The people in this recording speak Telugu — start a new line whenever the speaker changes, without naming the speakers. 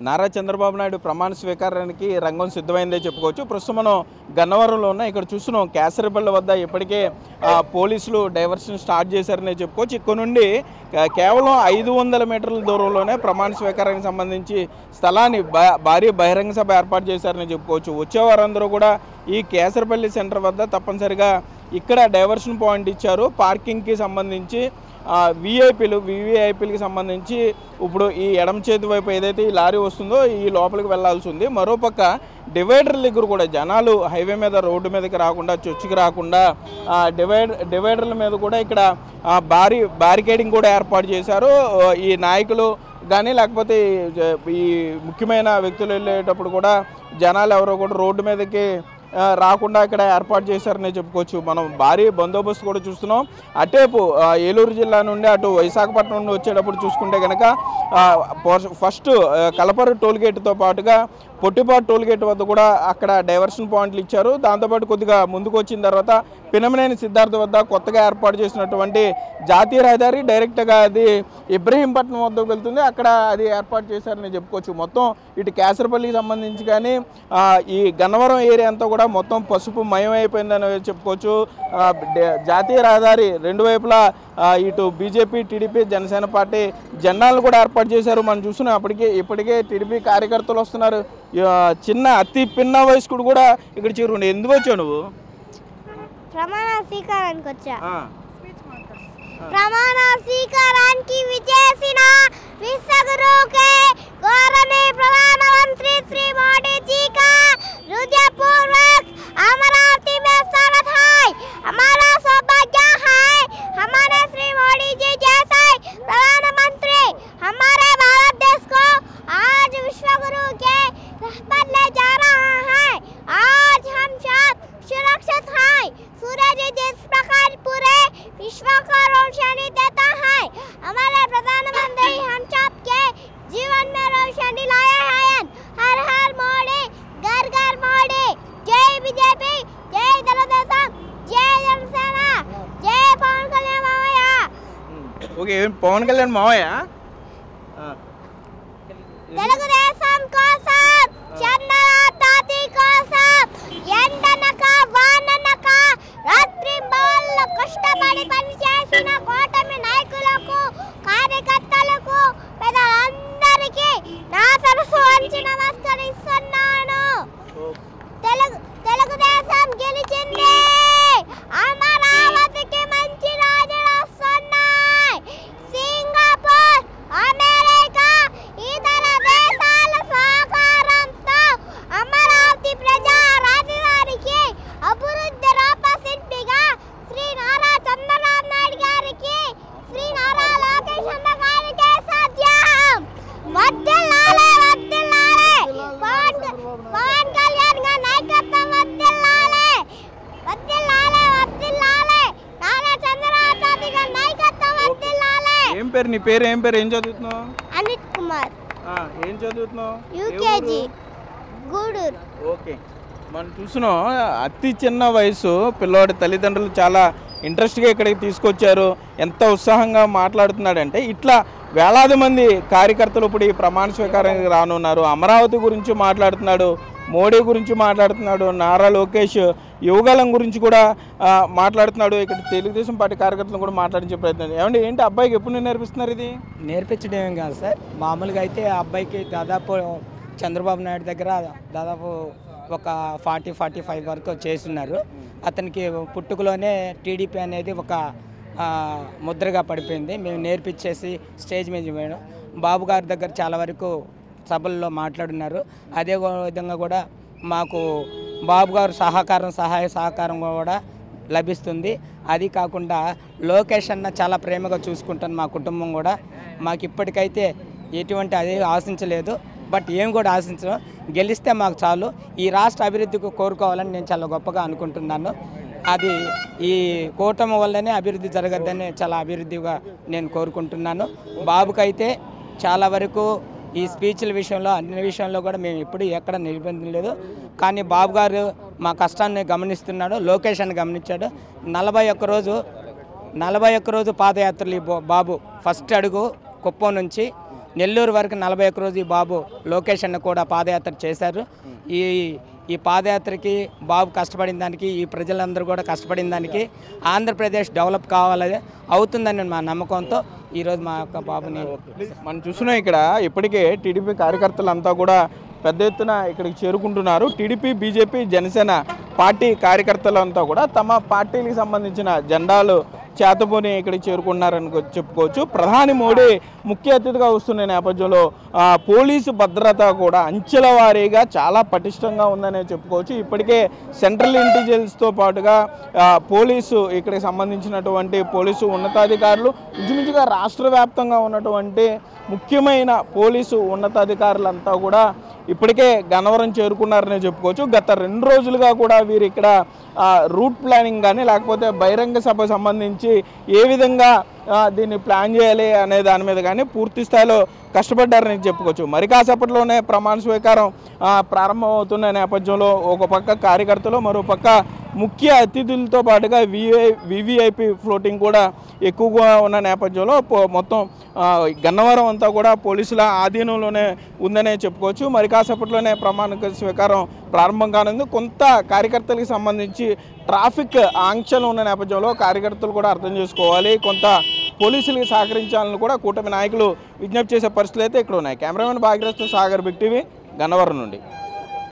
నారా చంద్రబాబు నాయుడు ప్రమాణ స్వీకారానికి రంగం సిద్ధమైందే చెప్పుకోవచ్చు. ప్రస్తుతం మనం గన్నవరంలో ఉన్న ఇక్కడ చూస్తున్నాం. కేసరిపల్లి వద్ద ఇప్పటికే పోలీసులు డైవర్షన్ స్టార్ట్ చేశారనే చెప్పుకోవచ్చు. ఇక్కడ నుండి కేవలం 500 మీటర్ల దూరంలోనే ప్రమాణ స్వీకారానికి సంబంధించి స్థలాన్ని భారీ బహిరంగ సభ ఏర్పాటు చేశారని చెప్పుకోవచ్చు. వచ్చేవారందరూ కూడా ఈ కేసరిపల్లి సెంటర్ వద్ద తప్పనిసరిగా ఇక్కడ డైవర్షన్ పాయింట్ ఇచ్చారు. పార్కింగ్కి సంబంధించి వివిఐపీలకి సంబంధించి ఇప్పుడు ఈ ఎడమ చేతి వైపు ఏదైతే ఈ లారీ వస్తుందో ఈ లోపలికి వెళ్లాల్సి ఉంది. మరోపక్క డివైడర్ దగ్గర కూడా జనాలు హైవే మీద రోడ్డు మీదకి రాకుండా చొచ్చుకి రాకుండా డివైడర్ల మీద కూడా ఇక్కడ బ్యారికేడింగ్ కూడా ఏర్పాటు చేశారు. ఈ నాయకులు కానీ లేకపోతే ఈ ముఖ్యమైన వ్యక్తులు వెళ్ళేటప్పుడు కూడా జనాలు ఎవరో కూడా రోడ్డు మీదకి రాకుండా ఇక్కడ ఏర్పాటు చేశారని చెప్పుకోవచ్చు. మనం భారీ బందోబస్తు కూడా చూస్తున్నాం. అటేపు ఏలూరు జిల్లా నుండి అటు విశాఖపట్నం నుండి వచ్చేటప్పుడు చూసుకుంటే కనుక ఫస్ట్ కలపరు టోల్గేట్తో పాటుగా పొట్టిపాటు టోల్గేట్ వద్ద కూడా అక్కడ డైవర్షన్ పాయింట్లు ఇచ్చారు. దాంతోపాటు కొద్దిగా ముందుకు వచ్చిన తర్వాత పినమనేని సిద్ధార్థ వద్ద కొత్తగా ఏర్పాటు చేసినటువంటి జాతీయ రహదారి డైరెక్ట్గా అది ఇబ్రహీంపట్నం వద్దకు వెళ్తుంది. అక్కడ అది ఏర్పాటు చేశారని చెప్పుకోవచ్చు. మొత్తం ఇటు కేసరపల్లికి సంబంధించి కానీ ఈ గన్నవరం ఏరియా అంతా కూడా మొత్తం పసుపు మయమైపోయిందని చెప్పుకోవచ్చు. జాతీయ రహదారి రెండు వైపులా ఇటు బీజేపీ, టీడీపీ, జనసేన పార్టీ జెండాలను కూడా ఏర్పాటు చేశారు. మనం చూస్తున్నాం. ఇప్పటికే టీడీపీ కార్యకర్తలు వస్తున్నారు. చిన్న అతి పిన్న వయస్కుడు కూడా ఇక్కడ చేరుకుంటే. ఎందుకు వచ్చావు నువ్వు?
ప్రమాణ స్వీకారానికి వచ్చా. ప్రమాణ స్వీకారానికి విచేసిన విశ్వగురుకే గౌరవనీయ प्रधानमंत्री श्री मोदी जी का हृदयपूर्वक अमरावती में स्वागत है। हमारा सौभाग्य है हमारे श्री मोदी जी जैसे प्रधानमंत्री हमारे भारत देश को आज विश्वगुरु के राह पर ले जा रहा है। आज हम सब सुरक्षित हैं। सूरज जिस प्रकार पूरे विश्व को रोशनी देता है, हमारे प्रधानमंत्री हम सब के जीवन में रोशनी लाए हैं। हर हर मोदी, घर घर मोदी। जय बीजेपी, जय తెలుగుదేశం, जय जनसेना, जय పవన్ కళ్యాణ్ మావయ్య.
ఓకే, పవన్ కళ్యాణ్ మావయ్య
తెలుగుదేశం కోసం, చంద్రబాబు తాతి కోసం ఎండనక వాననక రాత్రి బవళ్ళు కష్టపడి పనిచేసిన కూటమి నాయకులకు, కార్యకర్తలకు, పెద్దలందరికీ నా తరఫు వంచి నమస్కరిస్తున్నాను. తెలుగుదేశం గెలిచింది. అమరావతికి మంచి రోజులు వస్తున్నాయి. సింగపూర్, అమెరికా, ఇతర దేశాల సహకారంతో అమరావతి ప్రజా రాజధానికి అభివృద్ధి రూపశిల్పిగా శ్రీ నారా చంద్రబాబు నాయుడు గారికి, శ్రీ నారా లోకేష్ అన్న గారికి సాధ్యం. వర్ధిల్లాలి, వర్ధిల్లాలి. పవన్ కళ్యాణ్ గారి నాయకత్వం వర్ధిల్లాలి, వర్ధిల్లాలి, వర్ధిల్లాలి. నారా చంద్రబాబు నాయుడు గారి నాయకత్వం వర్ధిల్లాలి.
ఏం పేరు నీ పేరు? ఏం పేరు? ఏం చదువుతున్నావు?
అనిత్ కుమార్.
ఏం చదువుతున్నావు?
యూకేజీ, గూడూరు.
ఓకే, మనం చూస్తున్నాం. అతి చిన్న వయసు పిల్లవాడి తల్లిదండ్రులు చాలా ఇంట్రెస్ట్గా ఇక్కడికి తీసుకొచ్చారు. ఎంత ఉత్సాహంగా మాట్లాడుతున్నాడంటే ఇట్లా వేలాది మంది కార్యకర్తలు ఇప్పుడు ఈ ప్రమాణ స్వీకారానికి రానున్నారు. అమరావతి గురించి మాట్లాడుతున్నాడు, మోడీ గురించి మాట్లాడుతున్నాడు, నారా లోకేష్ యువగలం గురించి కూడా మాట్లాడుతున్నాడు. ఇక్కడ తెలుగుదేశం పార్టీ కార్యకర్తలు కూడా మాట్లాడించే ప్రయత్నం. ఏమంటే ఏంటి అబ్బాయికి ఎప్పుడు నేర్పిస్తున్నారు? ఇది
నేర్పించడం ఏం కాదు సార్. మామూలుగా అయితే ఆ అబ్బాయికి దాదాపు చంద్రబాబు నాయుడు దగ్గర దాదాపు ఒక 40-45 వరకు చేస్తున్నారు. అతనికి పుట్టుకలోనే టీడీపీ అనేది ఒక ముద్రగా పడిపోయింది. మేము నేర్పించేసి స్టేజ్ మీద పోయాను. బాబు గారి దగ్గర చాలా వరకు సభల్లో మాట్లాడున్నారు. అదే విధంగా కూడా మాకు బాబు గారు సహాయ సహకారం కూడా లభిస్తుంది. అది కాకుండా లోకేష్ అన్న చాలా ప్రేమగా చూసుకుంటాను మా కుటుంబం కూడా. మాకు ఇప్పటికైతే ఎటువంటి అదే ఆశించలేదు. బట్ ఏం కూడా ఆశించడం, గెలిస్తే మాకు చాలు. ఈ రాష్ట్ర అభివృద్ధికి కోరుకోవాలని నేను చాలా గొప్పగా అనుకుంటున్నాను. అది ఈ కూటమి వల్లనే అభివృద్ధి జరగద్దని చాలా అభివృద్ధిగా నేను కోరుకుంటున్నాను. బాబుకైతే చాలా వరకు ఈ స్పీచ్ల విషయంలో అన్ని విషయంలో కూడా మేము ఎప్పుడు ఎక్కడ నిబంధనలేదు. కానీ బాబు గారు మా కష్టాన్ని గమనిస్తున్నాడు, లోకేష్ అని గమనించాడు. 41 రోజు పాదయాత్రలు బాబు ఫస్ట్ అడుగు కుప్పం నుంచి నెల్లూరు వరకు 41 రోజు ఈ బాబు లోకేష్ అన్న కూడా పాదయాత్ర చేశారు. ఈ పాదయాత్రకి బాబు కష్టపడిన దానికి, ఈ ప్రజలందరూ కూడా కష్టపడిన దానికి ఆంధ్రప్రదేశ్ డెవలప్ కావాలని అవుతుందని మా నమ్మకంతో ఈరోజు మా యొక్క బాబుని
మనం చూస్తున్నాం. ఇక్కడ ఇప్పటికే టీడీపీ కార్యకర్తలంతా కూడా పెద్ద ఎత్తున ఇక్కడికి చేరుకుంటున్నారు. టీడీపీ, బీజేపీ, జనసేన పార్టీ కార్యకర్తలంతా కూడా తమ పార్టీలకు సంబంధించిన జెండాలు చేతబోని ఇక్కడికి చేరుకున్నారని చెప్పుకోవచ్చు. ప్రధాని మోడీ ముఖ్య అతిథిగా వస్తున్న నేపథ్యంలో పోలీసు భద్రత కూడా అంచెల వారీగా చాలా పటిష్టంగా ఉందనే చెప్పుకోవచ్చు. ఇప్పటికే సెంట్రల్ ఇంటెలిజెన్స్తో పాటుగా పోలీసు ఇక్కడికి సంబంధించినటువంటి పోలీసు ఉన్నతాధికారులు ఇంచుమించుగా రాష్ట్ర వ్యాప్తంగా ఉన్నటువంటి ముఖ్యమైన పోలీసు ఉన్నతాధికారులంతా కూడా ఇప్పటికే గన్నవరం చేరుకున్నారని చెప్పుకోవచ్చు. గత 2 రోజులుగా కూడా వీరు ఇక్కడ రూట్ ప్లానింగ్ కానీ లేకపోతే బహిరంగ సభ సంబంధించి ఏ విధంగా దీన్ని ప్లాన్ చేయాలి అనే దాని మీద కానీ పూర్తి స్థాయిలో కష్టపడ్డారని చెప్పుకోవచ్చు. మరి కాసేపట్లోనే ప్రమాణ స్వీకారం ప్రారంభమవుతున్న నేపథ్యంలో ఒక పక్క కార్యకర్తలు, మరో పక్క ముఖ్య అతిథులతో పాటుగా వివిఐపి ఫ్లోటింగ్ కూడా ఎక్కువగా ఉన్న నేపథ్యంలో మొత్తం గన్నవరం అంతా కూడా పోలీసుల ఆధీనంలోనే ఉందనే చెప్పుకోవచ్చు. మరి కాసేపట్లోనే ప్రమాణ స్వీకారం ప్రారంభం కానుంది. కొంత కార్యకర్తలకు సంబంధించి ట్రాఫిక్ ఆంక్షలు ఉన్న నేపథ్యంలో కార్యకర్తలు కూడా అర్థం చేసుకోవాలి, కొంత పోలీసులకి సహకరించాలని కూడా కూటమి నాయకులు విజ్ఞప్తి చేసే పరిస్థితులు అయితే ఇక్కడ ఉన్నాయి. Cameraman Bhagyarath, Sagar, big TV, Gannavaram నుండి.